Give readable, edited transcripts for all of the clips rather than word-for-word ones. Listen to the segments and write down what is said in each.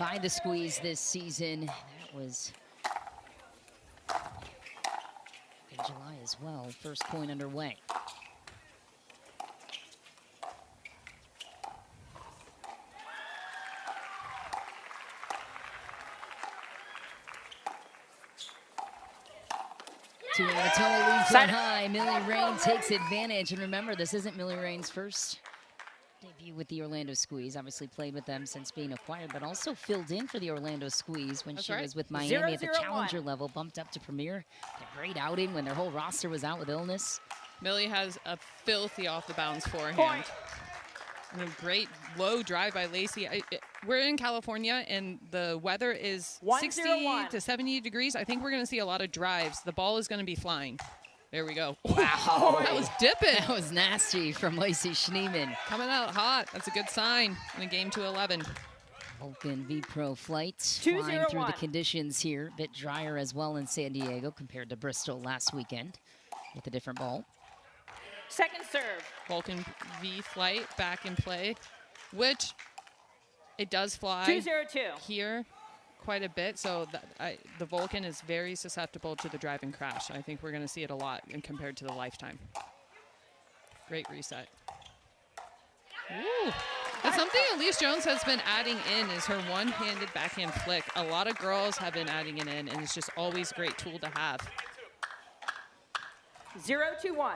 by the squeeze this season. That was in July as well. First point underway. Tuiyotoa leads one high. Millie Rain takes advantage. And remember, this isn't Millie Rain's first debut with the Orlando Squeeze. Obviously played with them since being acquired, but also filled in for the Orlando Squeeze when she was with Miami at the challenger level, bumped up to premier. Had a great outing when their whole roster was out with illness. Millie has a filthy off-the-bounds forehand. And a great low drive by Lacey. We're in California, and the weather is 60 to 70 degrees. I think we're going to see a lot of drives. The ball is going to be flying. There we go. Wow. That was dipping. That was nasty from Lacey Schneemann. Coming out hot. That's a good sign in a game to 11. Vulcan V-Pro flight flying through the conditions here. A bit drier as well in San Diego compared to Bristol last weekend with a different ball. Second serve. Vulcan V flight back in play, which it does fly 2-0-2 here quite a bit. So the Vulcan is very susceptible to the drive and crash. I think we're going to see it a lot compared to the Lifetime. Great reset. Ooh. That's something Elise Jones has been adding in is her one-handed backhand flick. A lot of girls have been adding it in, and it's just always a great tool to have. 0-1.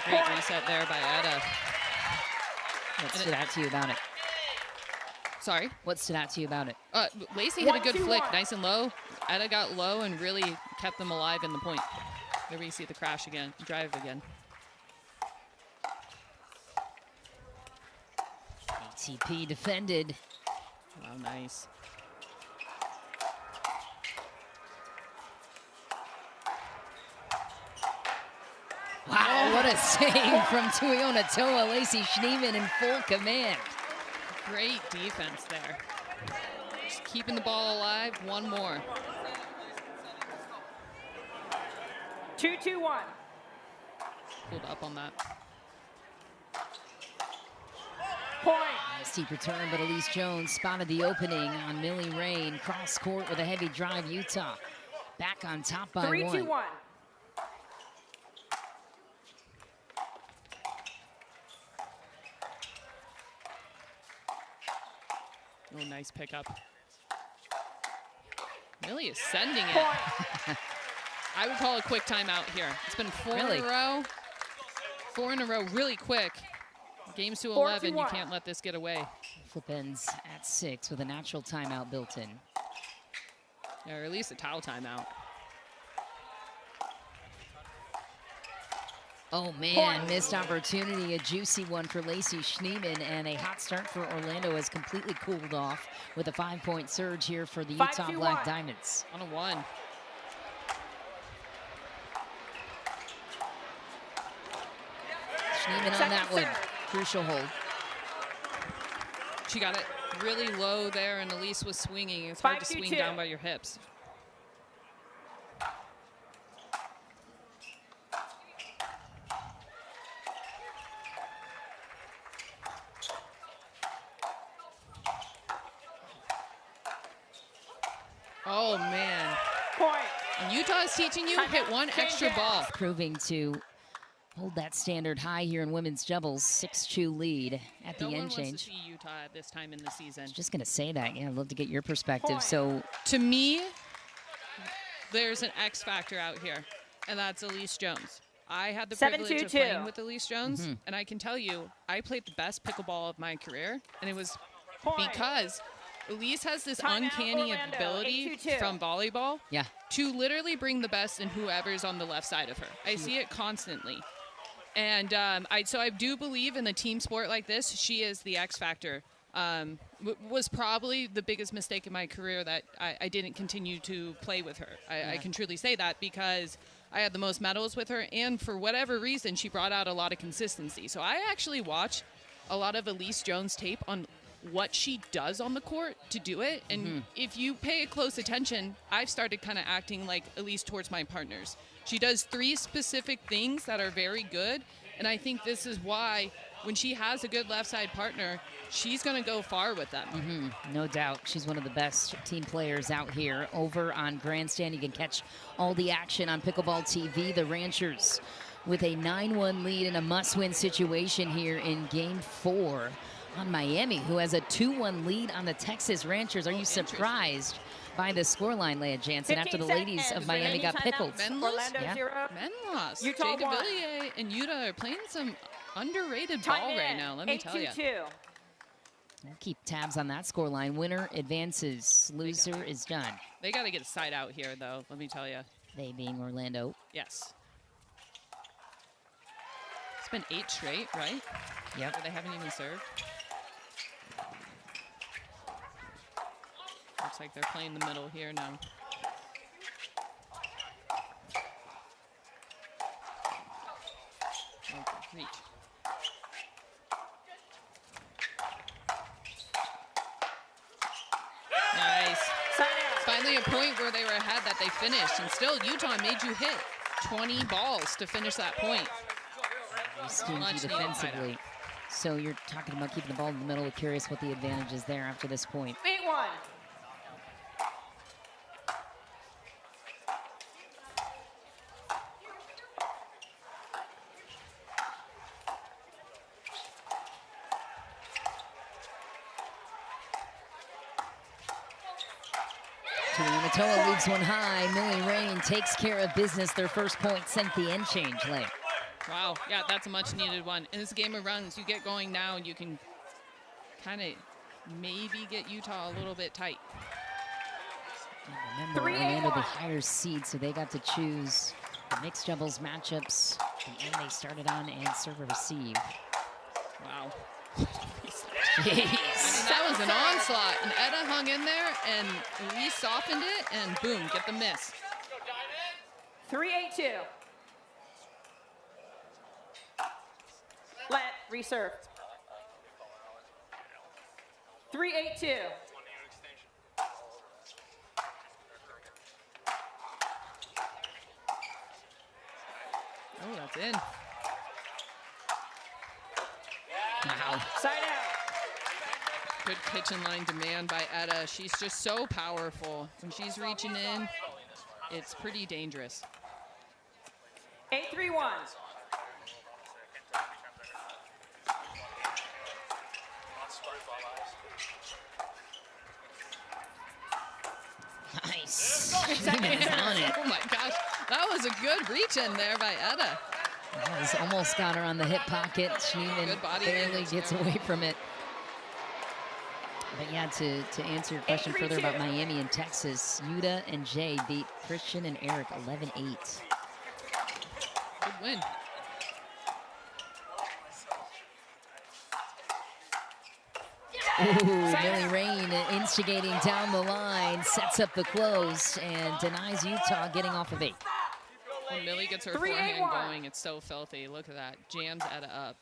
Great reset there by Etta. What stood out to you about it? Sorry? What stood out to you about it? Lacey hit a good flick, nice and low. Etta got low and really kept them alive in the point. There we see the crash again, drive again. ATP defended. Wow, nice. Wow, what a save from Tuiyotoa. Lacey Schneemann in full command. Great defense there. Just keeping the ball alive. One more. 2-2-1. Pulled up on that. Point. Steep return, but Elise Jones spotted the opening on Millie Rain. Cross court with a heavy drive. Utah back on top by 3-2-1. Oh, nice pickup. Millie is sending it. I would call a quick timeout here. It's been four in a row. 4 in a row, really quick. Games to 11, you can't let this get away. Flip ends at 6 with a natural timeout built in. Yeah, or at least a towel timeout. Oh man, missed opportunity, a juicy one for Lacey Schneemann, and a hot start for Orlando has completely cooled off with a 5-point surge here for the Utah Black Diamonds. On a 1. Schneemann on that one, crucial hold. She got it really low there, and Elise was swinging. It's hard to swing down by your hips. Oh, man. Point. And Utah is teaching you hit one extra ball. Proving to hold that standard high here in women's doubles. 6-2 lead at the end change. No one wants to see Utah at this time in the season. Just going to say that. Yeah, I'd love to get your perspective. So, to me, there's an X factor out here, and that's Elise Jones. I had the privilege of playing with Elise Jones, and I can tell you, I played the best pickleball of my career, and it was because Elise has this uncanny ability from volleyball to literally bring the best in whoever's on the left side of her. I see it constantly. And so I do believe in the team sport like this, she is the X factor. Was probably the biggest mistake in my career that I didn't continue to play with her. I can truly say that because I had the most medals with her, and for whatever reason, she brought out a lot of consistency. So I actually watch a lot of Elise Jones tape on what she does on the court to do it. And if you pay close attention, I've started kind of acting like, at least towards my partners. She does 3 specific things that are very good. And I think this is why when she has a good left side partner, she's going to go far with them. No doubt. She's one of the best team players out here. Over on Grandstand, you can catch all the action on Pickleball TV. The Ranchers with a 9-1 lead in a must-win situation here in Game 4 on Miami, who has a 2-1 lead on the Texas Ranchers. Are you surprised by the scoreline, Leah Jansen, after the ladies of Miami got pickled? Men lost. Men lost. Utah Jay DeVilliers and Utah are playing some underrated ball right now, let me tell you. We'll keep tabs on that scoreline. Winner advances. Loser is done. They got to get a side out here, though, let me tell you. They being Orlando. Yes. It's been 8 straight, right? Yep. Where they haven't even served. Looks like they're playing the middle here now. Oh, reach. Nice. Finally a point where they were ahead that they finished, and still Utah made you hit 20 balls to finish that point. Stingy defensively. So you're talking about keeping the ball in the middle. We're curious what the advantage is there after this point. 8-1. Tuiamatoa leads one high. Millie Rain takes care of business. Their first point sent the end change late. Wow, yeah, that's a much needed one. In this game of runs, you get going now and you can kind of maybe get Utah a little bit tight. Remember, Orlando the higher seed, so they got to choose the mixed doubles matchups. The end they started on and serve or receive. Wow. Jeez. I mean, that was an onslaught, and Etta hung in there, and we softened it, and boom, get the miss. 3-8-2. Let, reserve. 3-8-2. Oh, that's in. Wow. Side out. Good kitchen line demand by Etta. She's just so powerful. When she's reaching in, it's pretty dangerous. 8-3-1. Nice. She on it. Oh my gosh, that was a good reach in there by Etta. That was almost got her on the hip pocket. She even barely gets away from it. But yeah, to answer your question further about Miami and Texas, Yuta and Jay beat Christian and Eric 11-8. Good win. Ooh, Millie Rain instigating down the line, sets up the close, and denies Utah getting off of 8. When Millie gets her forehand going, it's so filthy. Look at that. Jams Etta up.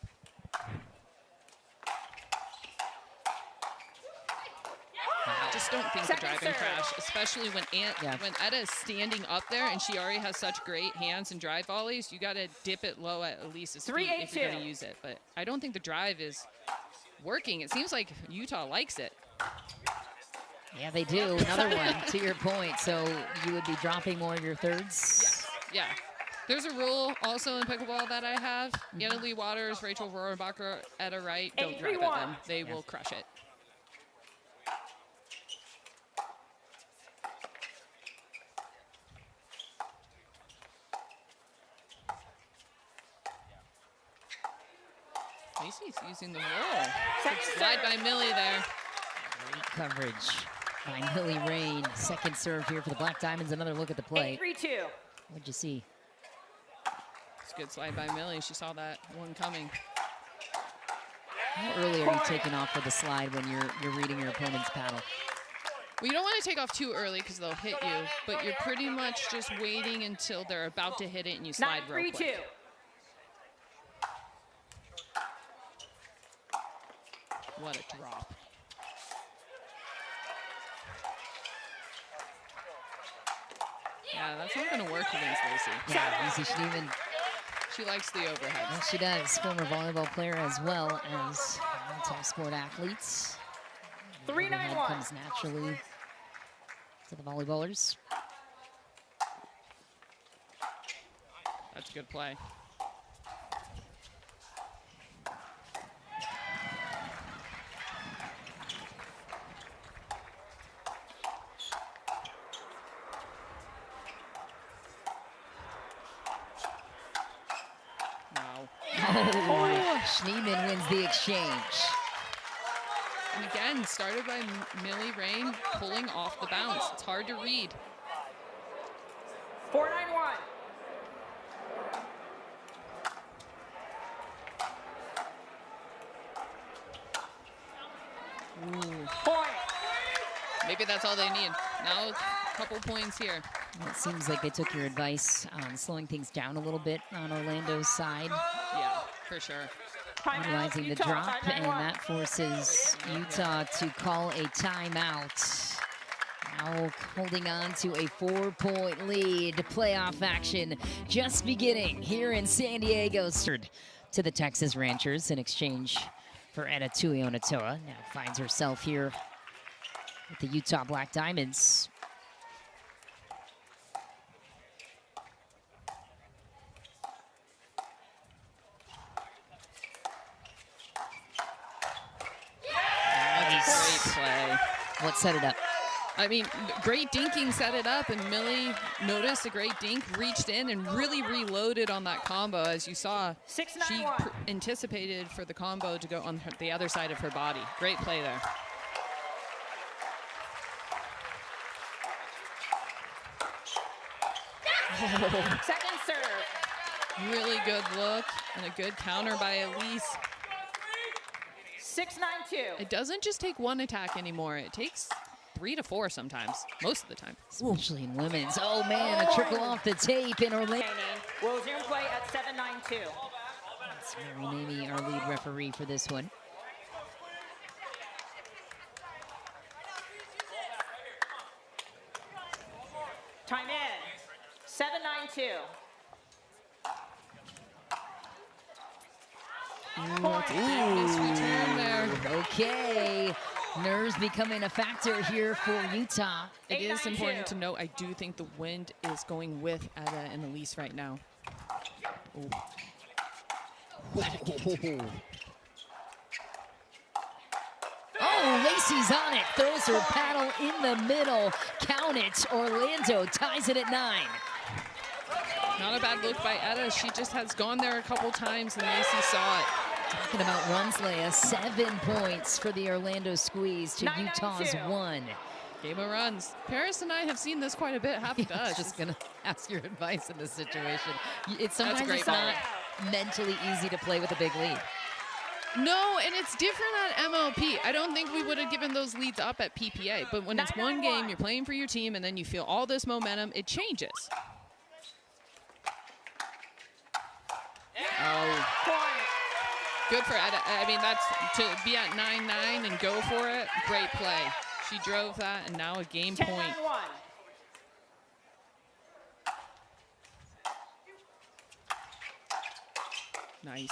I just don't think the driving crash, especially when Etta is standing up there and she already has such great hands and drive volleys, you got to dip it low at Elise's feet if you're going to use it. But I don't think the drive is working. It seems like Utah likes it. Yeah, they do. Another one, to your point. So you would be dropping more of your thirds? Yeah. There's a rule also in pickleball that I have. Anna Lee Waters, Rachel Rohrabacher, Etta Wright, don't drive at them. They will crush it. Macy's using the roll. Slide by Millie there. Great coverage by Millie Rain. Second serve here for the Black Diamonds. Another look at the play. 8-3-2. What'd you see? It's a good slide by Millie. She saw that one coming. How early are you taking off for the slide when you're reading your opponent's paddle? Well, you don't want to take off too early because they'll hit you, but you're pretty much just waiting until they're about to hit it and you slide real quick. 9-3-2. What a drop. Yeah, that's not going to work against Lacey. Yeah, Lacey Schneeman. She likes the overhead. Well, she does. Former volleyball player as well as multi-sport athletes. 3-9-1. Comes naturally to the volleyballers. That's a good play. Wow. Oh, Schneeman wins the exchange. And again, started by Millie Rain pulling off the bounce. It's hard to read. 4-9-1. Point. Maybe that's all they need. Now a couple points here. Well, it seems like they took your advice on slowing things down a little bit on Orlando's side. Yeah, for sure. Utilizing the drop, and that forces Utah to call a timeout. Now holding on to a 4-point lead. Playoff action just beginning here in San Diego. To the Texas Ranchers in exchange for Etta Tuionatoa. Now finds herself here with the Utah Black Diamonds. Great play. What set it up? I mean, great dinking set it up, and Millie noticed a great dink, reached in, and really reloaded on that combo. As you saw, she anticipated for the combo to go on the other side of her body. Great play there. Second serve. Really good look and a good counter by Elise. 6-9-2. It doesn't just take one attack anymore. It takes 3 to 4 sometimes, most of the time. Especially in women's. Oh man, a trickle off the tape in Orlando. Will resume play at 7-9-2. That's Mary Namey, our lead referee for this one. Time in. 7-9-2. Nice return there. Okay. Nerves becoming a factor here for Utah. It is important to note, I do think the wind is going with Etta and Elise right now. Oh, Lacey's on it. Throws her paddle in the middle. Count it. Orlando ties it at 9. Not a bad look by Etta. She just has gone there a couple times and Lacey saw it. Talking about runs, Leah. 7 points for the Orlando Squeeze to Utah's 1. Game of runs. Paris and I have seen this quite a bit. Half does. I was just going to ask your advice in this situation. Sometimes it's not mentally easy to play with a big lead. No, and it's different at MLP. I don't think we would have given those leads up at PPA. But when it's one game, you're playing for your team, and then you feel all this momentum, it changes. Oh. Good for Etta. I mean, that's to be at 9-9 and go for it. Great play. She drove that, and now a game point. Nice.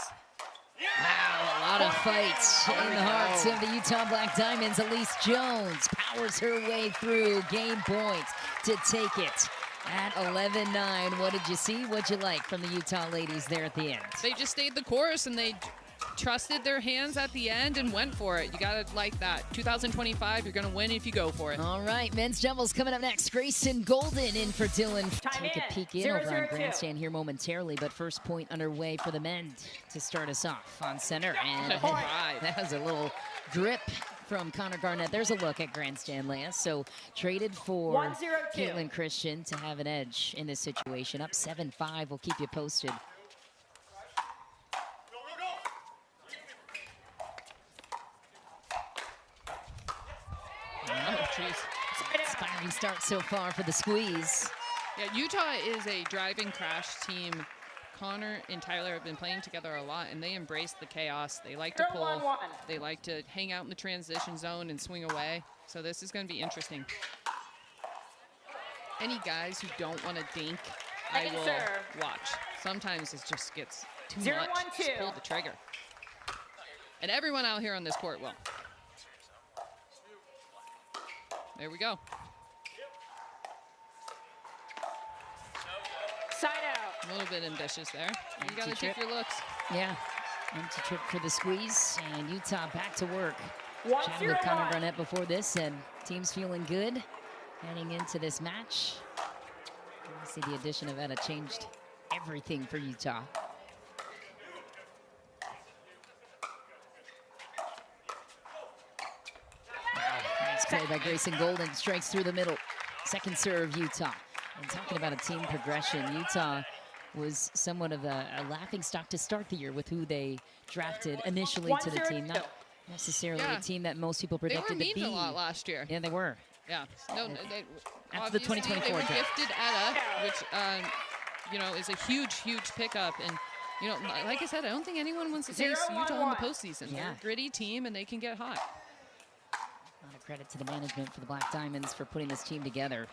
Wow, a lot of fights in the hearts of the Utah Black Diamonds. Elise Jones powers her way through. Game point to take it at 11-9. What did you see? What'd you like from the Utah ladies there at the end? They just stayed the course, and they trusted their hands at the end and went for it. You gotta like that. 2025, you're gonna win if you go for it. All right, men's doubles coming up next. Grayson Goldin in for Dylan. Take a peek in over on Grandstand here momentarily, but first point underway for the men to start us off on center. And that was a little drip from Connor Garnett. There's a look at Grandstand, Leah. So traded for Caitlin Christian to have an edge in this situation. Up 7-5. We'll keep you posted. Oh, jeez. Inspiring start so far for the Squeeze. Yeah, Utah is a driving crash team. Connor and Tyler have been playing together a lot, and they embrace the chaos. They like to pull. They like to hang out in the transition zone and swing away. So this is going to be interesting. any guys who don't want to dink, Second I will serve. watch. Sometimes it just gets too 0-1-2. much. Just pull the trigger. And everyone out here on this court will. There we go. Side out. A little bit ambitious there. You got to take your looks. Yeah. Empty trip for the squeeze, and Utah back to work. 1-0-1. Chatted with Connor Garnett before this, and team's feeling good heading into this match. Obviously, the addition of Etta changed everything for Utah. Wow, nice play by Grayson Goldin, strikes through the middle. Second serve, Utah. And talking about a team progression, Utah was somewhat of a laughingstock to start the year with who they drafted initially to the team. Not necessarily a team that most people predicted to be. They were memed a lot last year. Yeah, they were. Yeah. No, after the 2024 they were draft. gifted Etta, which you know, is a huge pickup. And you know, like I said, I don't think anyone wants to face Utah in the postseason. They're a gritty team, and they can get hot. A lot of credit to the management for the Black Diamonds for putting this team together.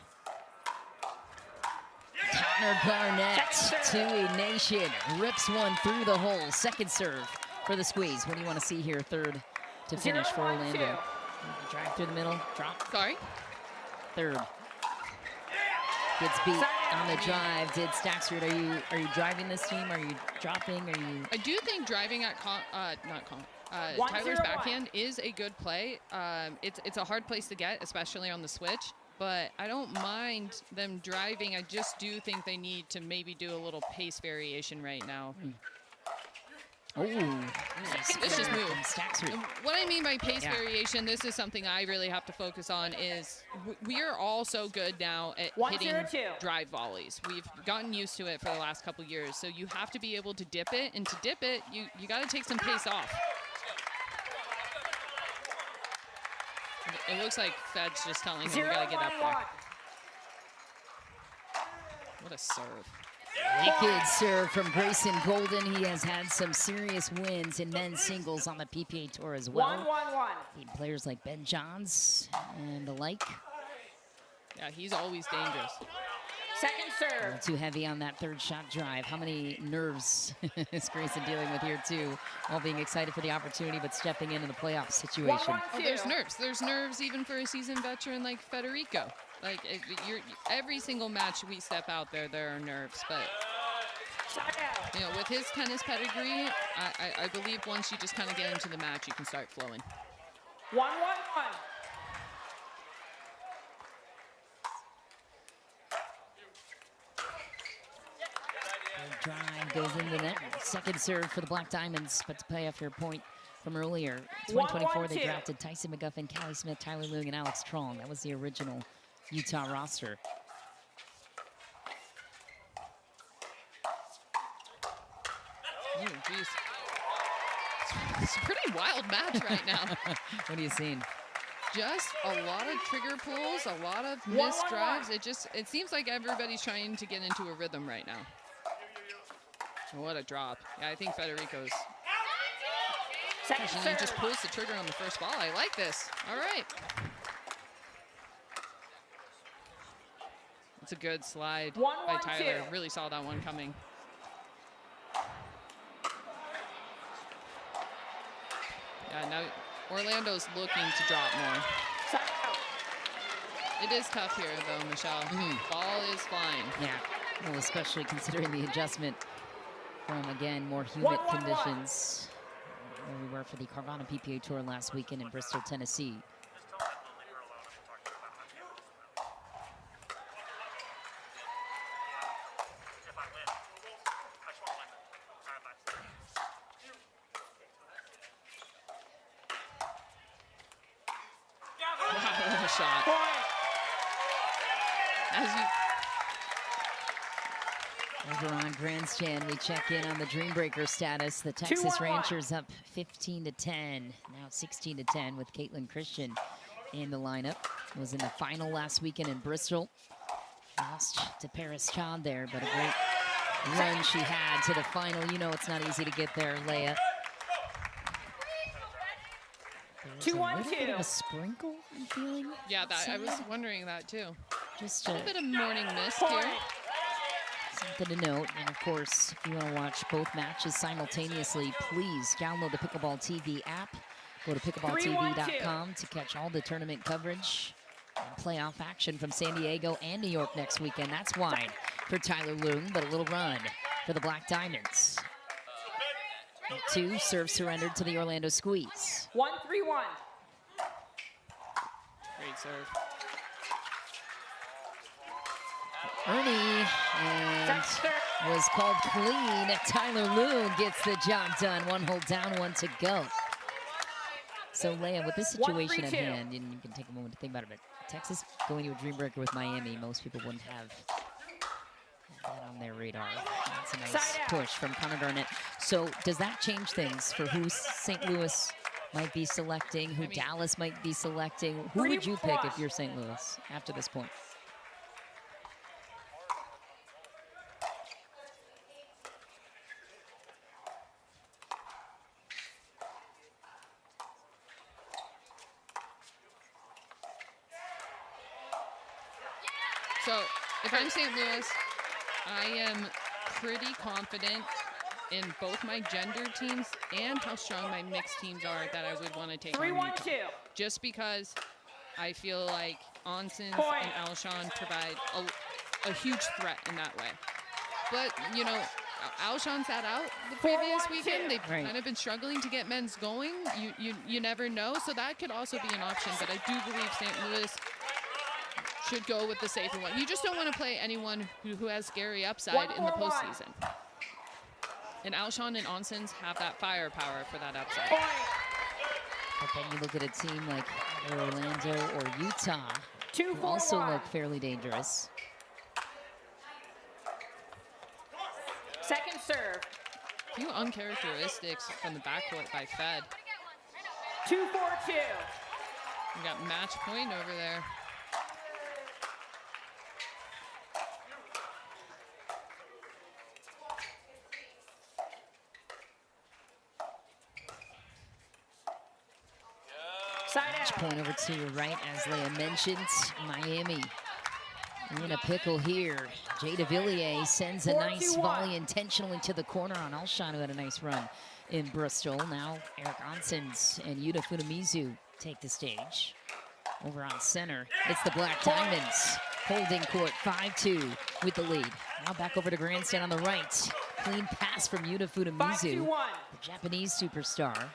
Connor Garnett to a nation. Rips one through the hole. Second serve for the squeeze. What do you want to see here? Third to finish for Orlando. Drive through the middle. Drop. Sorry. Third. Gets beat on the drive. Did Staxford, are you driving this team? Are you dropping? Are you? I do think driving at Tyler's backhand is a good play. It's a hard place to get, especially on the switch. But I don't mind them driving. I just do think they need to maybe do a little pace variation right now. Oh, nice. Vicious move. And what I mean by pace variation, this is something I really have to focus on, is we are all so good now at hitting drive volleys. We've gotten used to it for the last couple years. So you have to be able to dip it, and to dip it, you got to take some pace off. It looks like Fed's just telling him we got to get up there. What a serve. Wicked serve from Grayson Goldin. He has had some serious wins in men's singles on the PPA Tour as well. 1-1-1. Beat players like Ben Johns and the like. Yeah, he's always dangerous. Second serve. A little too heavy on that third shot drive. How many nerves is Grayson dealing with here too? All being excited for the opportunity, but stepping into the playoff situation. 1-1-2. Oh, there's nerves. There's nerves even for a seasoned veteran like Federico. Like every single match we step out there are nerves. But you know, with his tennis pedigree, I believe once you just kind of get into the match, you can start flowing. 1-1-1. Drive goes into net. Second serve for the Black Diamonds, but to pay off your point from earlier. 2024, they drafted Tyson McGuffin, Callie Smith, Tyler Leung, and Alex Trong. That was the original Utah roster. Oh, geez. It's a pretty wild match right now. What are you seeing? Just a lot of trigger pulls, a lot of missed drives. It seems like everybody's trying to get into a rhythm right now. What a drop. Yeah, I think Federico's. He just pulls the trigger on the first ball. I like this. All right. It's a good slide by Tyler. Really saw that one coming. Yeah, now Orlando's looking to drop more. It is tough here, though, Michelle. Ball is flying. Yeah, well, especially considering the adjustment from, again, more humid conditions where we were for the Carvana PPA Tour last weekend in Bristol, Tennessee. Wow, what a shot. Over on Grandstand, we check in on the Dreambreaker status. The Texas Rangers up 15-10, now 16-10 with Caitlin Christian in the lineup. Was in the final last weekend in Bristol. Lost to Paris Chand there, but a great run she had to the final. You know it's not easy to get there, Leia. 2-1-2. A sprinkle, I'm feeling. Yeah, I was wondering that too. Just A little bit of morning mist here. something to note. And of course, if you want to watch both matches simultaneously, please download the Pickleball TV app. Go to pickleballtv.com to catch all the tournament coverage and playoff action from San Diego and New York next weekend. That's wide for Tyler Loong, but a little run for the Black Diamonds. And 2, serve surrendered to the Orlando Squeeze. 1-3-1. Great serve. Ernie, and was called clean. Tyler Loong gets the job done. 1 hole down, 1 to go. So, Leah, with this situation at hand, and you can take a moment to think about it, but Texas going to a dream breaker with Miami, most people wouldn't have that on their radar. That's a nice push from Connor Garnett. So, does that change things for who St. Louis might be selecting, who Dallas might be selecting? Who would you pick if you're St. Louis after this point? So, if I'm St. Louis, I am pretty confident in both my gender teams and how strong my mixed teams are that I would want to take on Utah. Just because I feel like Onsens and Alshon provide a huge threat in that way. But, you know, Alshon sat out the previous weekend. They've kind of been struggling to get men's going. You never know. So that could also be an option. But I do believe St. Louis should go with the safer one. You just don't want to play anyone who has scary upside in the postseason. And Alshon and Onsens have that firepower for that upside. But then you look at a team like Orlando or Utah, who also look fairly dangerous. Second serve. A few uncharacteristics from the backcourt by Fed. 2-4-2. We got match point over there. Match point over to your right, as Leah mentioned. Miami in a pickle here. Jay DeVilliers sends a nice volley intentionally to the corner on Alshon, who had a nice run in Bristol. Now Eric Onsens and Yuta Funamizu take the stage. Over on center, it's the Black Diamonds holding court 5-2 with the lead. Now back over to grandstand on the right. Clean pass from Yuta Funamizu, the Japanese superstar.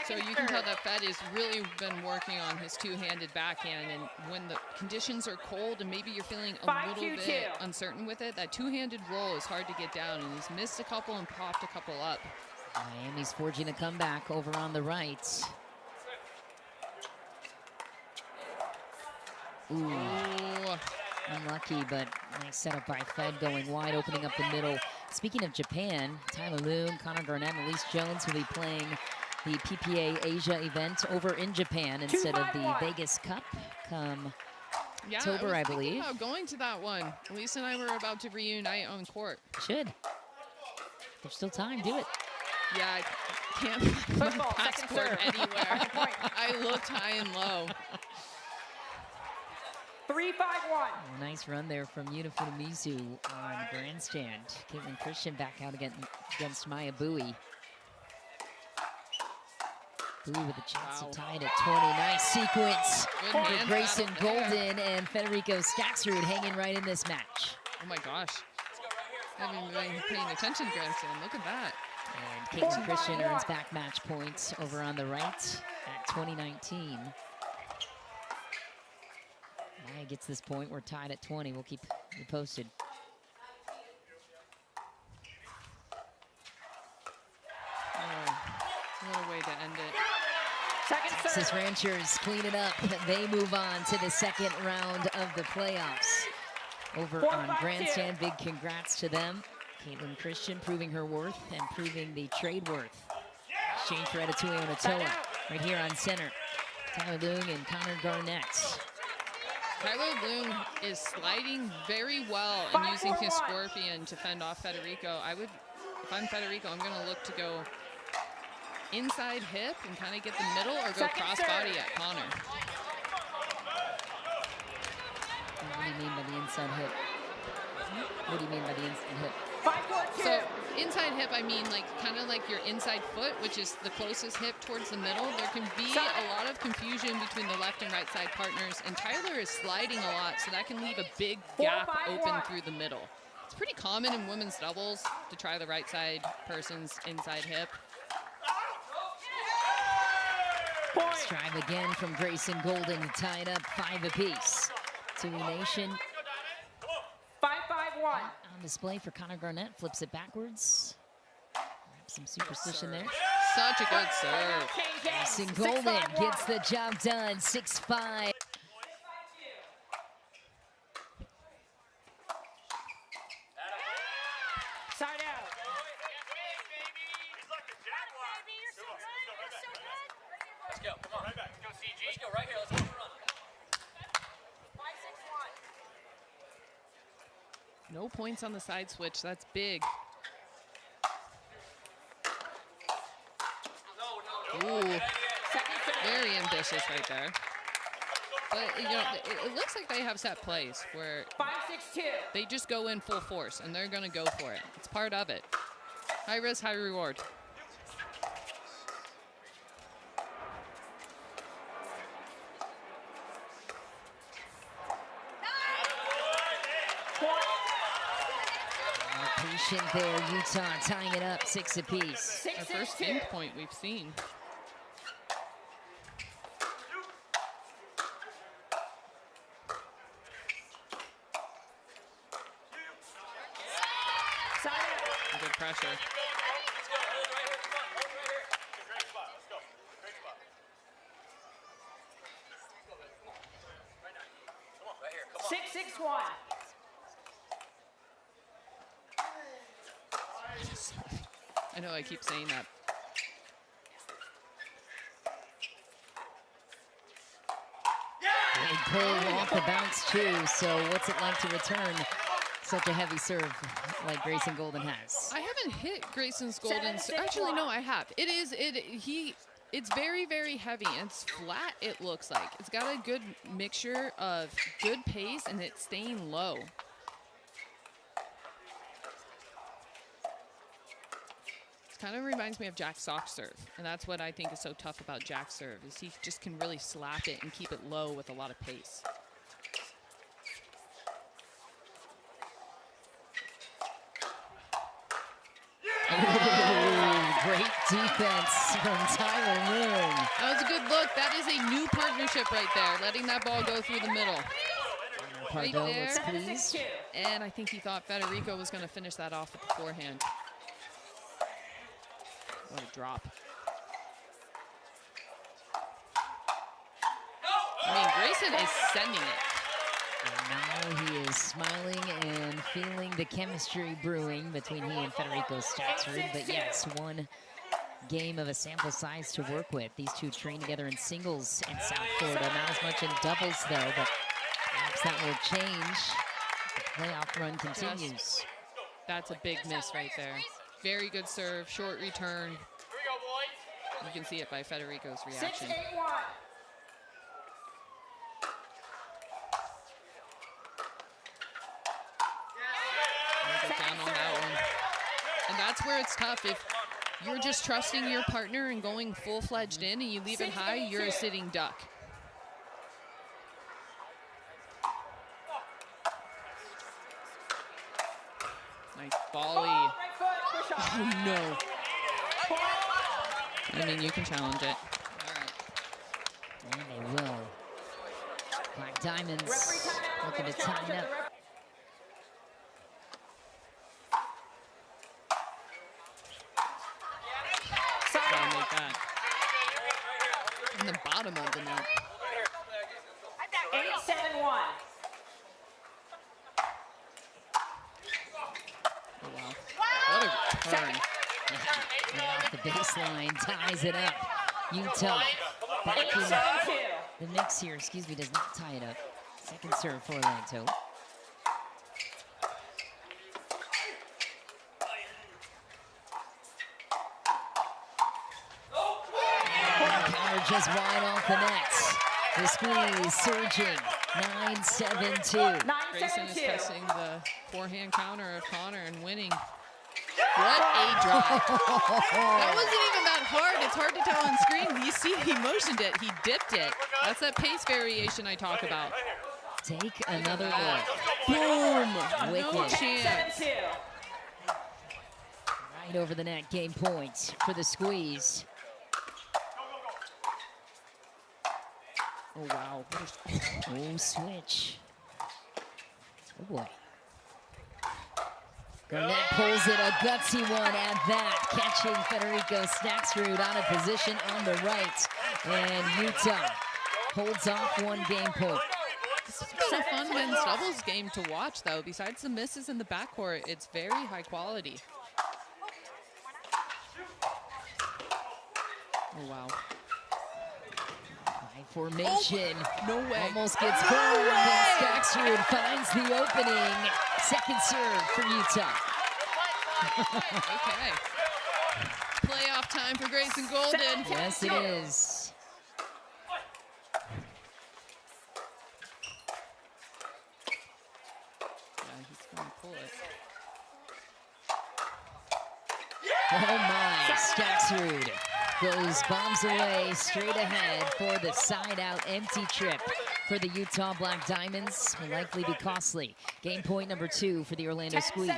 So you can tell that Fed has really been working on his two-handed backhand, and when the conditions are cold and maybe you're feeling a little bit uncertain with it, that two-handed roll is hard to get down, and he's missed a couple and popped a couple up. Miami's forging a comeback over on the right. Ooh. Unlucky, but nice setup by Fed, going wide, opening up the middle. Speaking of Japan, Tyler Loong, Connor Garnett, and Elise Jones will be playing the PPA Asia event over in Japan instead of the Vegas Cup come October, I believe. About going to that one. Elise and I were about to reunite on court. Should. There's still time. Do it. Yeah, I can't find my passport anywhere. I looked high and low. 3-5-1. Nice run there from Yuta Funamizu on grandstand. Caitlin Christian back out against Maya Bowie. Bowie with a chance to tie it at 20. Nice sequence for Grayson Goldin and Federico Staxrud hanging right in this match. Oh my gosh. I haven't even been paying attention to grandstand. Look at that. And Caitlin Christian earns back match points over on the right at 2019. Maya gets this point. We're tied at 20. We'll keep you posted. What a way to end it. Texas Rangers clean it up. They move on to the second round of the playoffs. Over on grandstand, big congrats to them. Caitlin Christian proving her worth and proving the trade worth. Exchange for Adetuyo Natoa right here on center. Tyler Loong and Connor Garnett. Tyler Loong is sliding very well and using his scorpion to fend off Federico. If I'm Federico, I'm going to look to go inside hip and kind of get the middle, or go cross body at Connor. What do you mean by the inside hip? What do you mean by the inside hip? 5-4-2. So inside hip, I mean like kind of like your inside foot, which is the closest hip towards the middle. There can be a lot of confusion between the left and right side partners, and Tyler is sliding a lot, so that can leave a big gap open through the middle. It's pretty common in women's doubles to try the right side person's inside hip. Strive again from Grayson Goldin to tie it up 5 apiece. Tui Nation 5-5-1. on display for Connor Garnett. Flips it backwards. Some superstition there. Such a good serve. Grayson Goldin gets the job done. 6-5. Side out. Let's go. Come on. Right back. Let's go, CG. Let's go right here. Let's go run. 5-6-1. No points on the side switch. That's big. Ooh, very ambitious right there. But you know, it looks like they have set plays where 5-6-2. they just go in full force and they're gonna go for it. It's part of it. High risk, high reward. Patient there, Utah tying it up 6 apiece. Our first game point we've seen. Good pressure. Let's go. Hold right here. Come on. Hold right here. Great spot. Let's go. Great spot. Right now. Come on. Right here. Come on. 6-6-1. I know I keep saying that. Big pull off the bounce too. So what's it like to return such a heavy serve like Grayson Goldin has? I haven't hit Grayson's Goldin. Actually, no, I have. It's very, very heavy. And it's flat, it looks like. It's got a good mixture of good pace and it's staying low. Kind of reminds me of Jack's soft serve, and that's what I think is so tough about Jack's serve, is he just can really slap it and keep it low with a lot of pace. Ooh, great defense from Tyler Moon. That was a good look. That is a new partnership right there, letting that ball go through the middle. Right Pardo there. looks pleased. And I think he thought Federico was going to finish that off with the forehand. What a drop. I mean, Grayson is sending it. And now he is smiling and feeling the chemistry brewing between he and Federico Statsrud. But yes, one game of a sample size to work with. These two train together in singles in South Florida. Not as much in doubles, though, but perhaps that will change. The playoff run continues. That's a big miss right there. Very good serve, short return. You can see it by Federico's reaction. 6-8-1. Get down on that one. And that's where it's tough. If you're just trusting your partner and going full-fledged in and you leave it high, you're a sitting duck. Nice volley. Right foot, push off. Oh, no. I mean, you can challenge it. All right. And they will. Black Diamonds Referee timeout. looking to tie it up. Gotta make that. In the bottom of the net. 8-7-1. Oh, wow. What a turn. Right off the baseline, ties it up. Utah back in 8-7-2. the mix here. Excuse me, does not tie it up. Second serve for Orlando. just wide off the net. The squeeze surging. 9-7-2. Grayson is testing the forehand counter of Connor and winning. What a drive. That wasn't even that hard. It's hard to tell on screen. You see, he motioned it. He dipped it. That's that pace variation I talk about. Take another look. Boom. Wicked. No chance. Right over the net. Game point for the squeeze. Oh, wow. Oh, switch. Oh, boy. Garnett pulls it, a gutsy one at that, catching Federico Staxrud out of position on the right. And Utah holds off one game point. This has been a fun men's doubles game to watch, though. Besides the misses in the backcourt, it's very high quality. Oh, wow. High formation. Oh, no way. Almost gets burned. And Staxrud finds the opening. Second serve for Utah. Okay. Playoff time for Grayson Goldin. Yes, it is. Yeah, he's going to pull it. Oh my, Staxrud goes bombs away straight ahead for the side out empty trip for the Utah Black Diamonds. Will likely be costly. Game point number 2 for the Orlando Squeeze.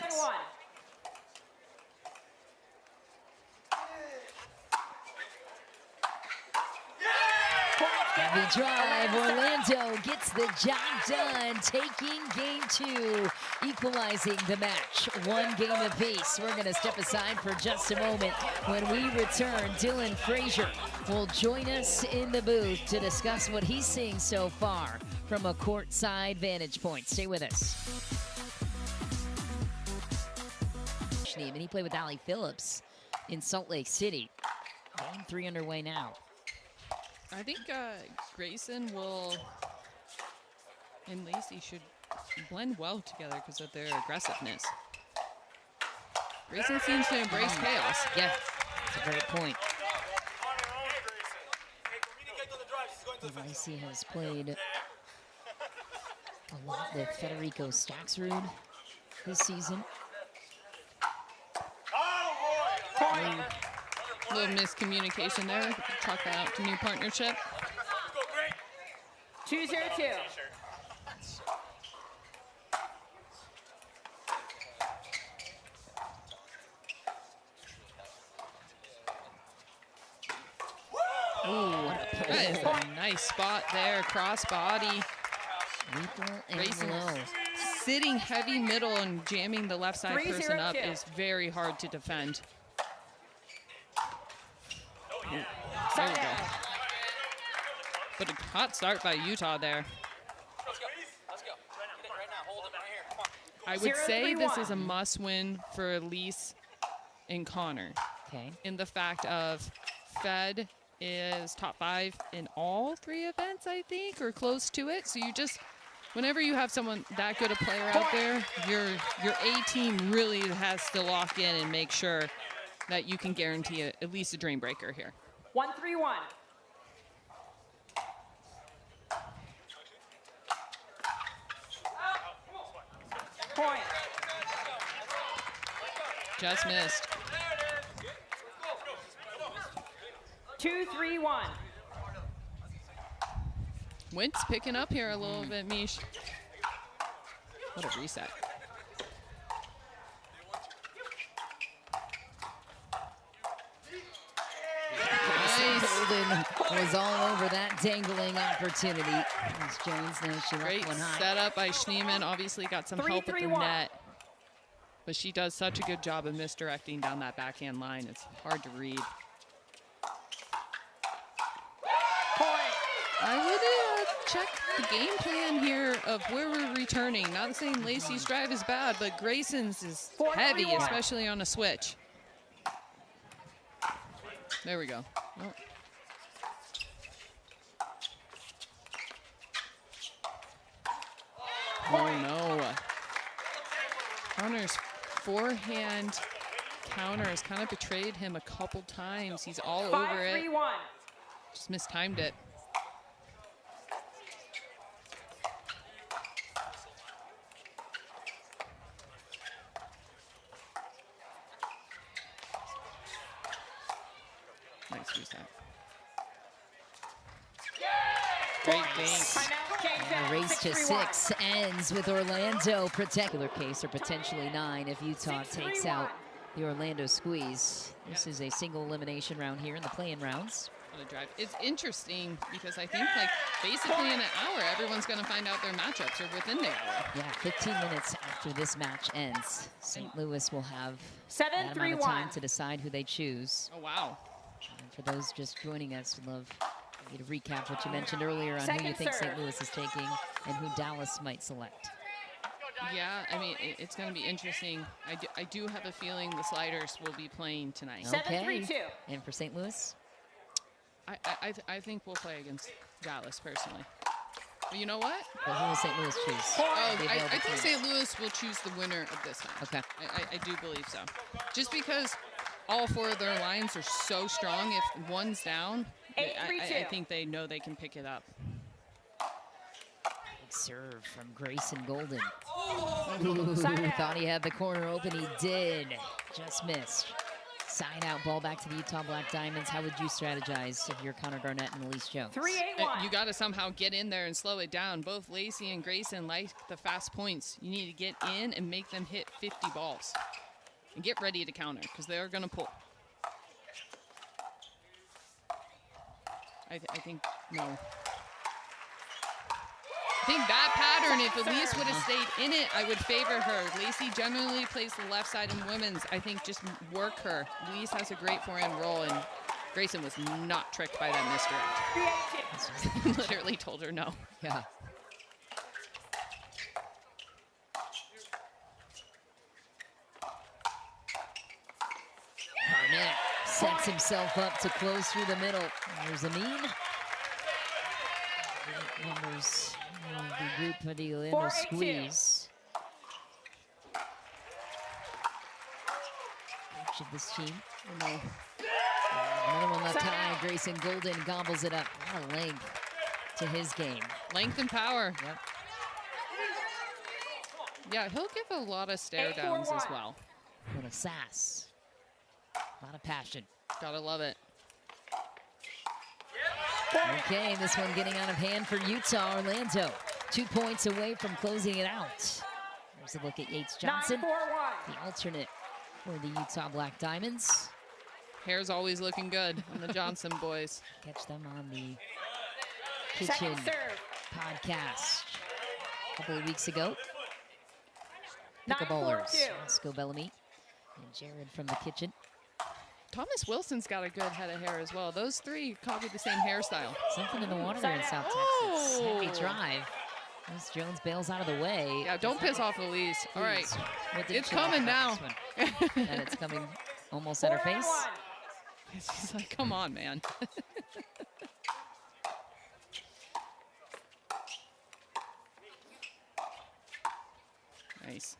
Heavy drive, Orlando gets the job done, taking game 2, equalizing the match. One game apiece. We're going to step aside for just a moment. When we return, Dylan Frazier will join us in the booth to discuss what he's seeing so far from a courtside vantage point. Stay with us. And he played with Allie Phillips in Salt Lake City. Game 3 underway now. I think Grayson and Lacey should blend well together because of their aggressiveness. Grayson seems to embrace chaos. Yeah, that's a great point. Lacey has played a lot with Federico Staxrud this season. A little miscommunication there. Talk that out to new partnership. 2-0-2. Ooh, that is a nice spot there. Cross body. Lethal and Grayson low. sitting heavy middle and jamming the left side person up 3-0-2. is very hard to defend. There we go. But a hot start by Utah there. Let's go. Let's go. Get it right now. Hold him right here. Come on. I would say this 0-3-1. is a must-win for Elise and Connor. Okay. In the fact of Fed is top 5 in all 3 events, I think, or close to it. So you just, whenever you have someone that good a player out there, your A team really has to lock in and make sure that you can guarantee at least a drain breaker here. 1-3-1. Point. Just missed. 2-3-1. Wentz picking up here a little bit, Mish. What a reset. Goldin was all over that dangling opportunity. As Jones knows she left Great one high. setup by Schneemann. Obviously got some help with the 3-3-1. net. But she does such a good job of misdirecting down that backhand line. It's hard to read. I would check the game plan here of where we're returning. Not saying Lacey's drive is bad, but Grayson's is heavy, 4-3-1. especially on a switch. There we go. Oh. Oh no. Connor's forehand counter has kind of betrayed him a couple times. He's all over it. 5-3-1. Just mistimed it. Nice reset. Great game. And the race to 6 ends with Orlando particular case, or potentially 9 if Utah takes out the Orlando Squeeze. This is a single elimination round here in the play-in rounds. What a drive. It's interesting because I think like basically in an hour, everyone's going to find out their matchups are within the hour. Yeah, 15 minutes after this match ends, St. Louis will have 7-3-1 that amount of time to decide who they choose. Oh, wow. And for those just joining us, we'd love you to recap what you mentioned earlier on who you think St. Louis is taking and who Dallas might select. Yeah, I mean, it's going to be interesting. I do have a feeling the Sliders will be playing tonight. Okay. 7-3-2. And for St. Louis? I think we'll play against Dallas personally. But you know what? But who will St. Louis choose? Oh, I think St. Louis will choose the winner of this match. Okay. I do believe so. Just because all 4 of their lines are so strong, if one's down, I think they know they can pick it up. Big serve from Grayson Goldin. Ooh, thought he had the corner open. He did. Just missed. Side out, ball back to the Utah Black Diamonds. How would you strategize if you're Connor Garnett and Elise Jones? 3-8-1. You got to somehow get in there and slow it down. Both Lacey and Grayson like the fast points. You need to get in and make them hit 50 balls. And get ready to counter, because they're going to pull. I think, no. I think that pattern, if Elise would have stayed in it, I would favor her. Lacey generally plays the left side in women's. I think just work her. Elise has a great forehand roll, and Grayson was not tricked by that misdirect. Literally told her no. Yeah. Garnett sets himself up to close through the middle. There's Amin. Numbers of the group for the Orlando Squeeze. Coach of this team. Another one left high. Grayson Goldin gobbles it up. A lot of length to his game. Length and power. Yep. Yeah, he'll give a lot of stare downs as well. A lot of sass. A lot of passion. Gotta love it. Okay, this one getting out of hand for Utah. Orlando 2 points away from closing it out. There's a look at Yates Johnson, 9-4-1. the alternate for the Utah Black Diamonds. Hair's always looking good on the Johnson boys. Catch them on the Kitchen podcast a couple of weeks ago. Pickleballers, Roscoe Bellamy and Jared from the Kitchen. Thomas Wilson's got a good head of hair as well. Those 3 copy the same hairstyle. Something in the water there in South Texas. Heavy drive. Elise Jones bails out of the way. Yeah, don't piss off Elise. All right, it's she coming like now. And it's coming almost at her face. She's like, come on, man. Nice.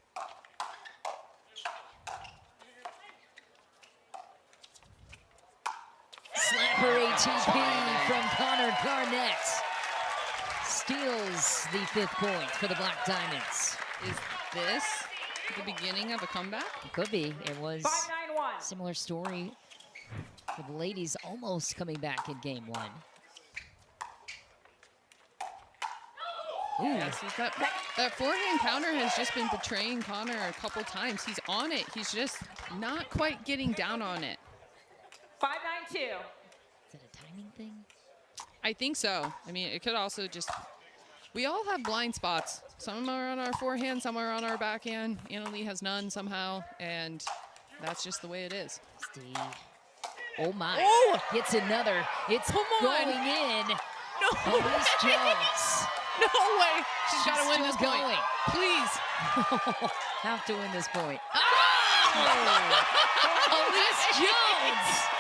Slapper ATP from Connor Garnett. Steals the 5th point for the Black Diamonds. Is this the beginning of a comeback? It could be. It was 5-9-1. similar story for the ladies almost coming back in game 1. Ooh. Yes, that forehand counter has just been betraying Connor a couple times. He's on it. He's just not quite getting down on it. 5-9-2. Is it a timing thing? I think so. I mean, it could also just... We all have blind spots. Some are on our forehand, some are on our backhand. Annalie has none somehow, and that's just the way it is. Steve. Oh my. Oh! Gets another. It's going in. No Elise Jones. No way. She's got to win this still point. going. Please. Have to win this point. Oh! Elise Jones.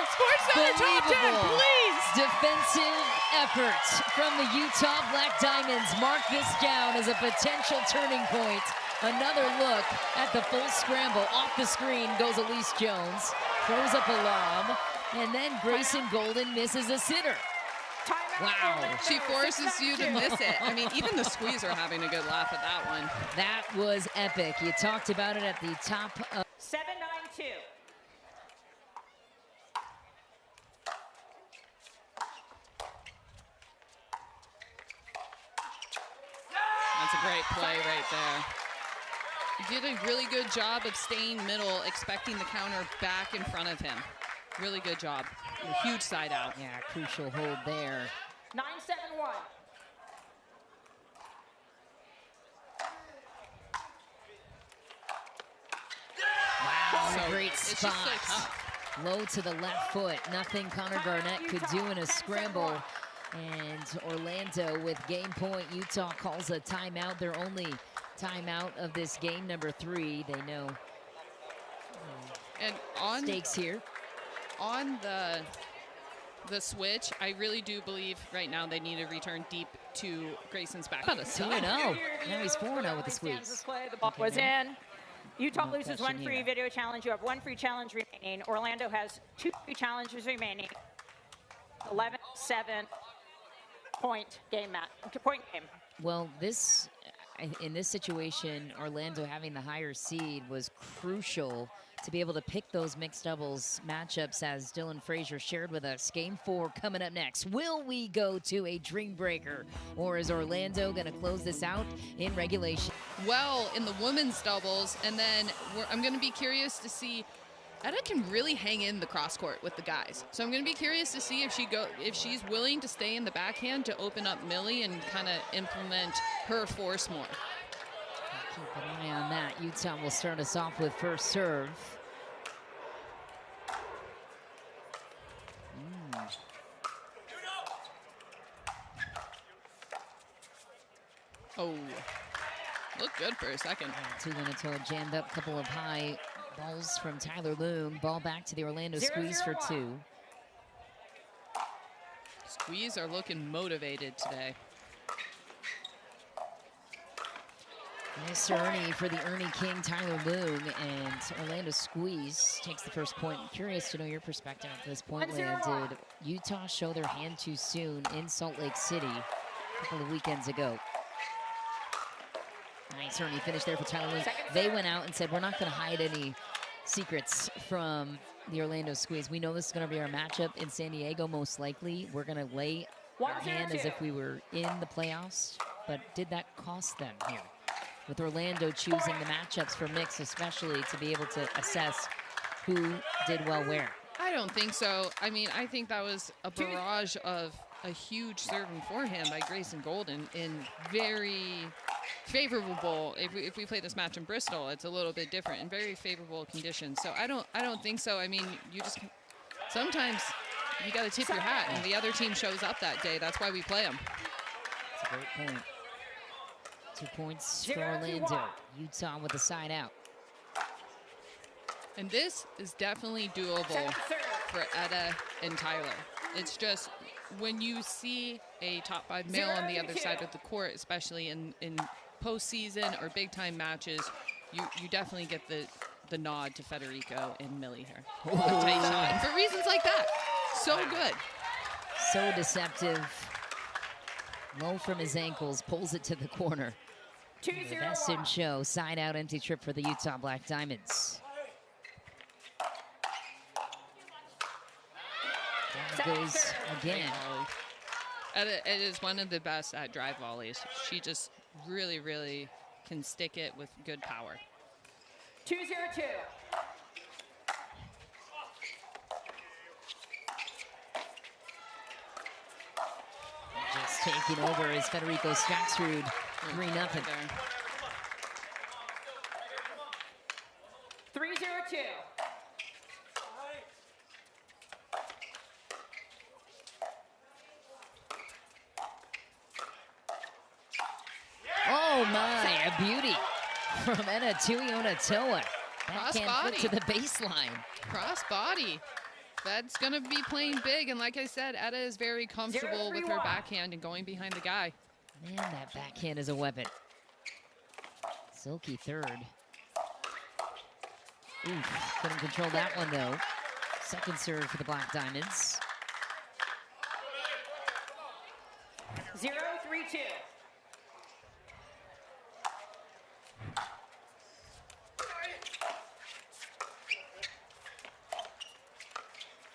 SportsCenter top 10, Unbelievable. please. Defensive effort from the Utah Black Diamonds. Mark this down as a potential turning point. Another look at the full scramble. Off the screen goes Elise Jones. Throws up a lob. And then Grayson Goldin misses a sitter. Timeout, Wow. Orlando, She forces you to 6-2. miss it. I mean, even the squeeze are having a good laugh at that one. That was epic. You talked about it at the top of 7-9-2. That's a great play right there. He did a really good job of staying middle, expecting the counter back in front of him. Really good job. A huge side out. yeah, crucial hold there. 9-7-1. Wow, So great it's just spot. so tough. Low to the left foot. Nothing Connor Garnett could do in a scramble. And Orlando with game point. Utah calls a timeout. Their only timeout of this game, number 3. They know And on stakes here. on the switch, I really do believe right now they need to return deep to Grayson's back. About a 2-0. Now he's 4-0 with the squeeze. The ball was in. Utah No loses question one free here. video challenge. You have one free challenge remaining. Orlando has 2 free challenges remaining. 11-7 point game. Well, in this situation, Orlando having the higher seed was crucial to be able to pick those mixed doubles matchups, as Dylan Frazier shared with us. Game 4 coming up next. Will we go to a dream breaker, or is Orlando going to close this out in regulation? Well, in the women's doubles, and then I'm going to be curious to see. Etta can really hang in the cross court with the guys, so I'm going to be curious to see if she's willing to stay in the backhand to open up Millie and kind of implement her force more. Keep an eye on that. Utah will start us off with first serve. Oh, looked good for a second. Tulinatoa jammed up, couple of high balls from Tyler Loom. Ball back to the Orlando 0-0-1. Squeeze for 2. Squeeze are looking motivated today. Nice Ernie for the Ernie King, Tyler Loom, and Orlando Squeeze takes the first point. Curious to know your perspective at this point, Leah. Did Utah show their hand too soon in Salt Lake City a couple of weekends ago? Nice Ernie finish there for Tyler Loom. They went out and said, we're not going to hide any secrets from the Orlando Squeeze. We know this is going to be our matchup in San Diego, most likely. We're going to lay our hand as if we were in the playoffs. But did that cost them here? With Orlando choosing the matchups for mix, especially to be able to assess who did well where. I don't think so. I mean, I think that was a barrage of a huge serving for him by Grayson Goldin in very favorable. If we play this match in Bristol, it's a little bit different in very favorable conditions. So I don't think so. I mean, you just sometimes you got to tip your hat, and the other team shows up that day. That's why we play them. That's a great point. 2 points for Orlando. Utah with the side out. And this is definitely doable for Etta and Tyler. It's just when you see a top 5 male on the other side of the court, especially in postseason or big time matches, you definitely get the nod to Federico and Millie here. A tight shot. And for reasons like that. So good. So deceptive. Low from his ankles, pulls it to the corner. The best in show. Side out empty trip for the Utah Black Diamonds. Down goes again. It is one of the best at drive volleys. She just really, really can stick it with good power. 2-0-2. Just taking over as Federico Staksrud 3-0. 3-0-2. Oh my, a beauty from Etta Tuionatoa. Cross Backhand body. flip to the baseline. Cross body. That's going to be playing big. And like I said, Etta is very comfortable with her backhand and going behind the guy. Man, that backhand is a weapon. Silky third. Oof, couldn't control that one though. Second serve for the Black Diamonds. 0-3-2.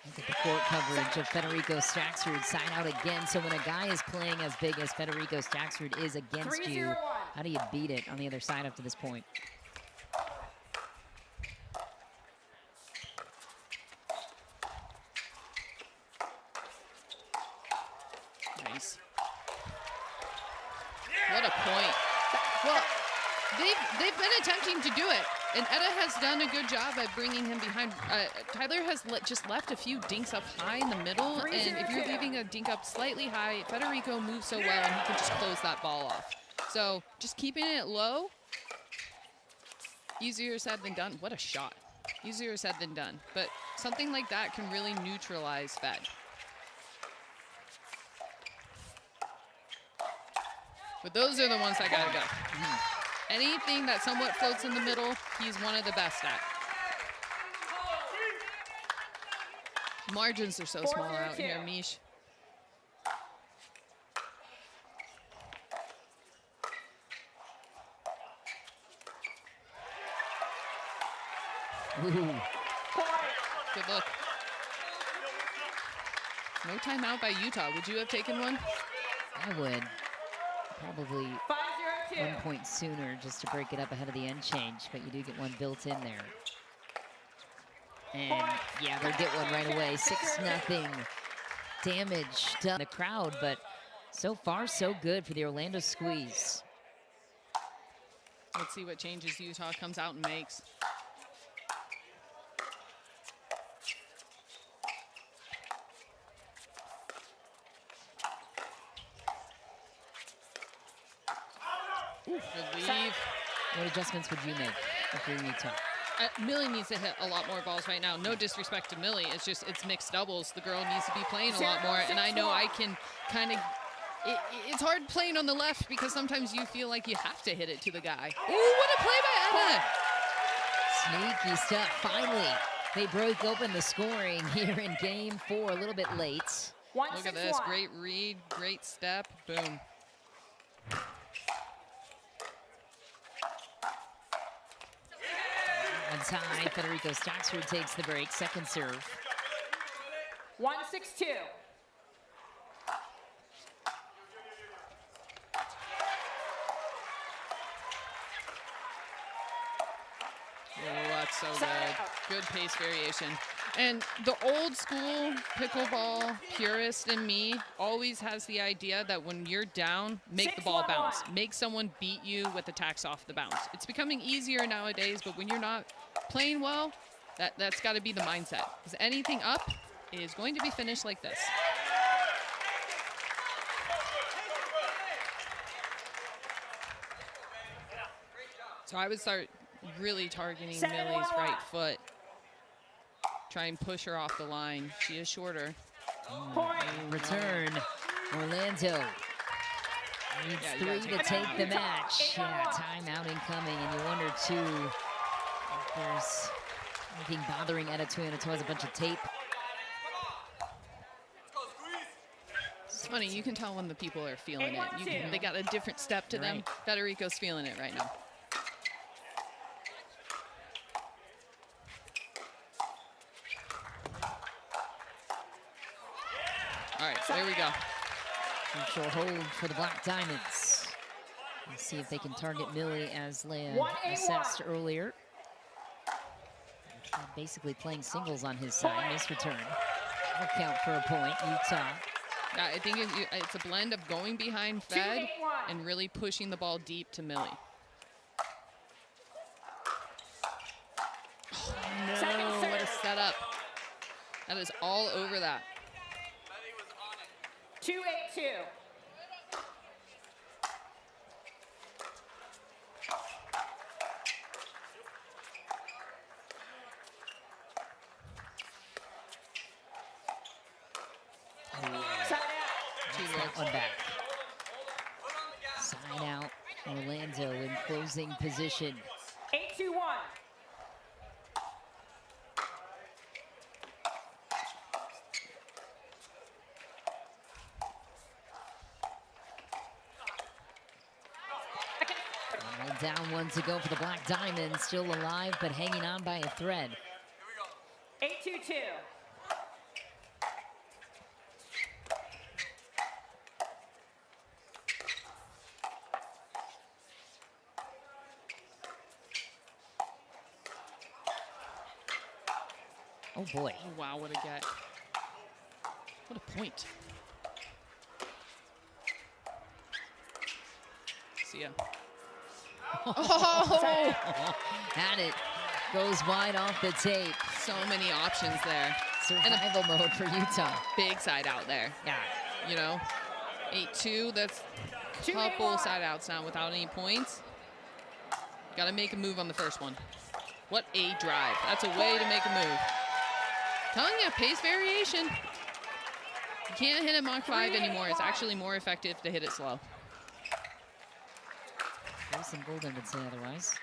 Look at the court coverage of Federico Staxford, side out again. So when a guy is playing as big as Federico Staxford is against you, how do you beat it on the other side up to this point? Nice. What a point. Well, they've been attempting to do it, and Etta has done a good job at bringing him behind. Tyler has just left a few dinks up high in the middle, and if you're leaving a dink up slightly high, Federico moves so well, and he can just close that ball off. So just keeping it low, easier said than done. What a shot. Easier said than done. But something like that can really neutralize Fed. But those are the ones that gotta go. Anything that somewhat floats in the middle, he's one of the best at. Margins are so small out here, Mish. Ooh. Good look. No timeout by Utah. Would you have taken one? I would. Probably 1 point sooner just to break it up ahead of the end change, but you do get one built in there. And yeah, they'll get one right away. 6-0 damage done the crowd, but so far so good for the Orlando Squeeze. Let's see what changes Utah comes out and makes. Relief. What adjustments would you make if you're Utah? Millie needs to hit a lot more balls right now. No disrespect to Millie. It's just, it's mixed doubles. The girl needs to be playing a lot more. And I know I can kind of, it's hard playing on the left because sometimes you feel like you have to hit it to the guy. Ooh, what a play by Etta. Sneaky stuff. Finally, they broke open the scoring here in game 4, a little bit late. Look at this, great read, great step, boom. One tie, Federico Staxford takes the break, second serve. 1-6-2. Oh, that's so good. Good pace variation. And the old school pickleball purist in me always has the idea that when you're down, make the ball bounce. Make someone beat you with attacks off the bounce. It's becoming easier nowadays, but when you're not playing well, that's got to be the mindset. Because anything up is going to be finished like this. So I would start really targeting Millie's right foot. Try and push her off the line. She is shorter. Return. Orlando needs 3 to take the match. Yeah, timeout incoming, and you wonder too if there's anything bothering Etta Tuianotoa. Has a bunch of tape. It's funny, you can tell when the people are feeling it. They got a different step to them. Federico's feeling it right now. All right, there we go. Control hold for the Black Diamonds. Let's see if they can target Millie as Leah assessed earlier. Basically playing singles on his side. Nice return. That'll count for a point. Utah. I think it's a blend of going behind Fed and really pushing the ball deep to Millie. Oh, no, what a setup. That is all over that. 2-8-2. One back. Sign out. Orlando in closing position. 8-2-1. Down 1 to go for the Black Diamonds. Still alive, but hanging on by a thread. 8-2-2. Oh boy. Oh, wow, what a get. What a point. See ya. Oh! Had it. Goes wide off the tape. So many options there. Survival mode for Utah. Big side out there. Yeah. You know, 8-2, that's a couple side outs now without any points. Got to make a move on the first one. What a drive. That's a way to make a move. Telling you, pace variation. You can't hit it Mach 5 anymore. It's actually more effective to hit it slow. Grayson Goldin would say otherwise.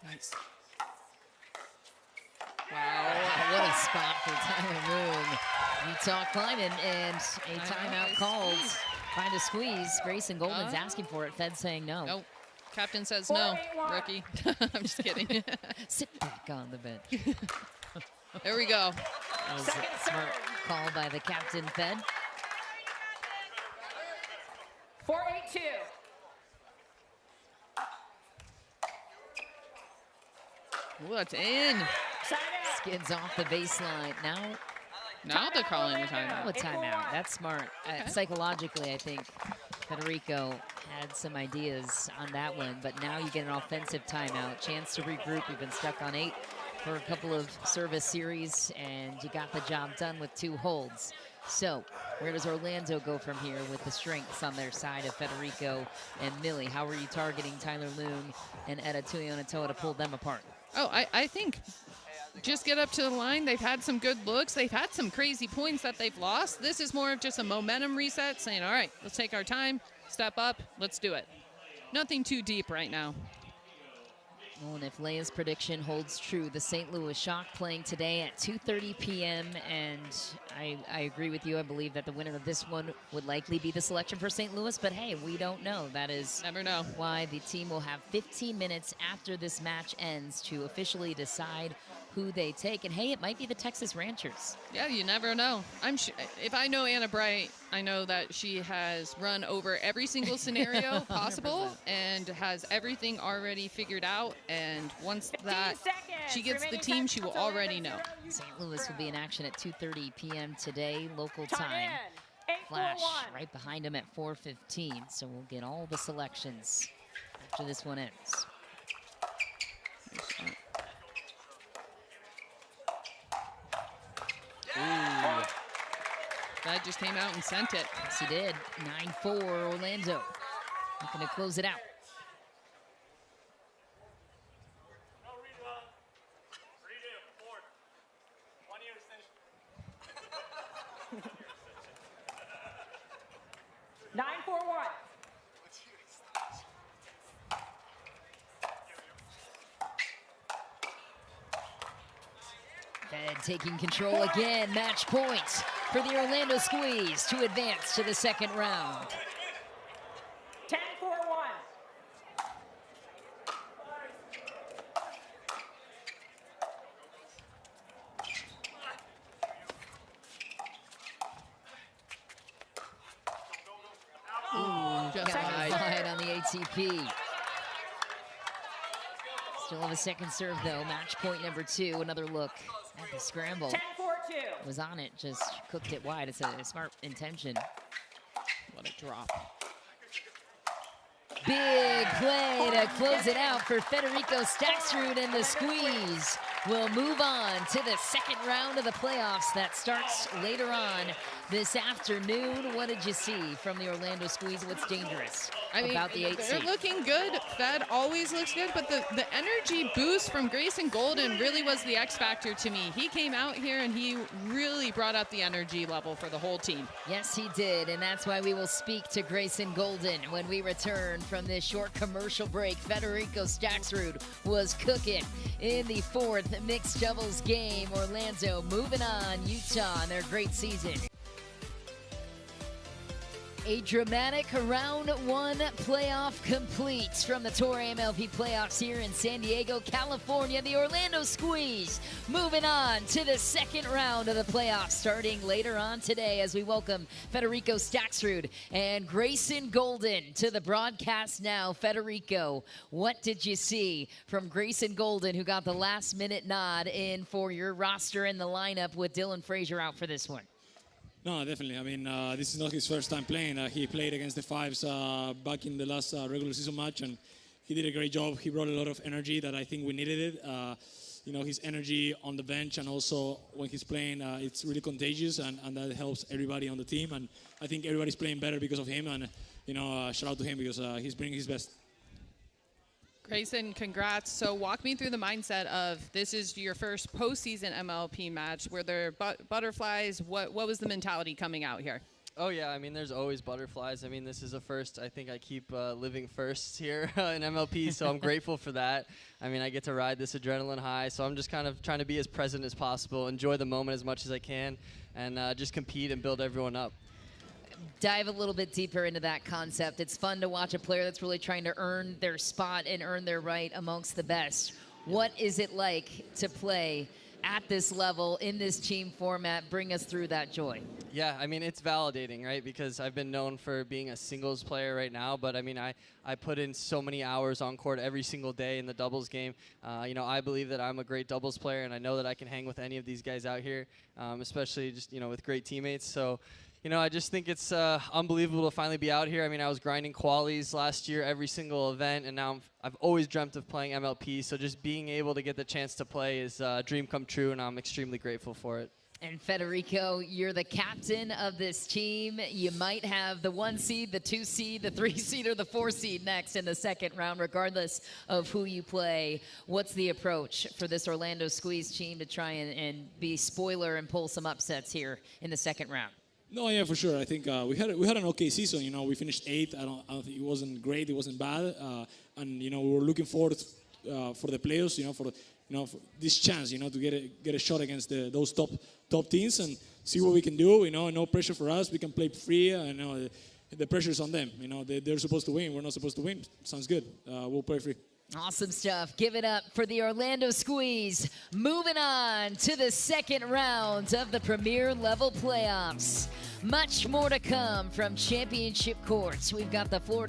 Nice. Wow. What a spot for Tyler Moon. Utah climbing and a timeout called. Trying to squeeze. Grayson Goldin's asking for it. Fed saying no. Nope. Captain says no, rookie. I'm just kidding. Sit back on the bench. There we go. That was a smart call by the captain, Fed. 4-8-2. Ooh, that's in. Side Skids off the baseline. Now they're calling a timeout. A timeout. That's smart. Okay. Psychologically, I think Federico had some ideas on that one, but now you get an offensive timeout. Chance to regroup. You've been stuck on 8 for a couple of service series, and you got the job done with 2 holds. So where does Orlando go from here with the strengths on their side of Federico and Millie? How are you targeting Tyler Loon and Etta Tuionatoa to pull them apart? Oh, I think just get up to the line. They've had some good looks. They've had some crazy points that they've lost. This is more of just a momentum reset, saying, all right, let's take our time, step up, let's do it. Nothing too deep right now. Well, and if Leia's prediction holds true, the St. Louis Shock playing today at 2:30 p.m. And I agree with you. I believe that the winner of this one would likely be the selection for St. Louis. But hey, we don't know. That is never know why the team will have 15 minutes after this match ends to officially decide who they take. And hey, it might be the Texas Ranchers. Yeah, you never know. I'm sure if I know Anna Bright, I know that she has run over every single scenario possible 100%. and has everything already figured out. And once that she gets the team, she will already know. St. Louis will be in action at 2:30 p.m. today, local time. Flash right behind them at 4:15. So we'll get all the selections after this one ends. Ooh. That just came out and sent it. Yes, he did. 9-4 Orlando. Looking to close it out. Fed taking control again. Match point for the Orlando Squeeze to advance to the second round. 10-4-1. Just wide on the ATP. Still have a second serve though. Match point number 2. Another look at the scramble. 10-4-2. Was on it, just cooked it wide. It's a smart intention. what a drop. Big play to close it out for Federico Staksrud, and the Squeeze will move on to the second round of the playoffs that starts later on this afternoon. What did you see from the Orlando Squeeze? What's dangerous about the 8 they're seed? looking good. Fed always looks good, but the energy boost from Grayson Goldin really was the X factor to me. He came out here and he really brought up the energy level for the whole team. Yes, he did, and that's why we will speak to Grayson Goldin when we return from this short commercial break. Federico Staksrud was cooking in the 4th mixed doubles game. Orlando moving on. Utah and their great season. A dramatic round one playoff complete from the Tour MLP playoffs here in San Diego, California. The Orlando Squeeze moving on to the second round of the playoffs starting later on today as we welcome Federico Staksrud and Grayson Goldin to the broadcast now. Federico, what did you see from Grayson Goldin, who got the last minute nod in for your roster in the lineup with Dylan Frazier out for this one? No, definitely. I mean, this is not his first time playing. He played against the Fives back in the last regular season match, and he did a great job. He brought a lot of energy that I think we needed it. You know, his energy on the bench and also when he's playing, it's really contagious, and that helps everybody on the team. And I think everybody's playing better because of him, and, you know, shout out to him because he's bringing his best. Grayson, congrats. So walk me through the mindset of this is your first postseason MLP match. Were there butterflies? What was the mentality coming out here? Oh, yeah. I mean, there's always butterflies. I mean, this is a first. I think I keep living firsts here in MLP, so I'm grateful for that. I mean, I get to ride this adrenaline high, so I'm just kind of trying to be as present as possible, enjoy the moment as much as I can, and just compete and build everyone up. Dive a little bit deeper into that concept. It's fun to watch a player that's really trying to earn their spot and earn their right amongst the best. What is it like to play at this level in this team format? Bring us through that joy. Yeah, I mean, it's validating, right? Because I've been known for being a singles player right now, but I mean, I put in so many hours on court every single day in the doubles game. You know, I believe that I'm a great doubles player, and I know that I can hang with any of these guys out here, especially just, you know, with great teammates. So, you know, I just think it's unbelievable to finally be out here. I mean, I was grinding qualies last year, every single event, and now I've always dreamt of playing MLP. So just being able to get the chance to play is a dream come true, and I'm extremely grateful for it. And Federico, you're the captain of this team. You might have the 1 seed, the 2 seed, the 3 seed, or the 4 seed next in the second round, regardless of who you play. What's the approach for this Orlando Squeeze team to try and be spoiler and pull some upsets here in the second round? No, yeah, for sure. I think we had an okay season. You know, we finished 8th. I don't think it wasn't great. It wasn't bad. And you know, we were looking forward for the playoffs. You know, for this chance. You know, to get a shot against those top teams and see what we can do. You know, no pressure for us. We can play free. You know, the pressure's on them. You know, they're supposed to win. We're not supposed to win. Sounds good. We'll play free. Awesome stuff. Give it up for the Orlando Squeeze. Moving on to the second round of the Premier Level Playoffs. Much more to come from championship courts. We've got the Florida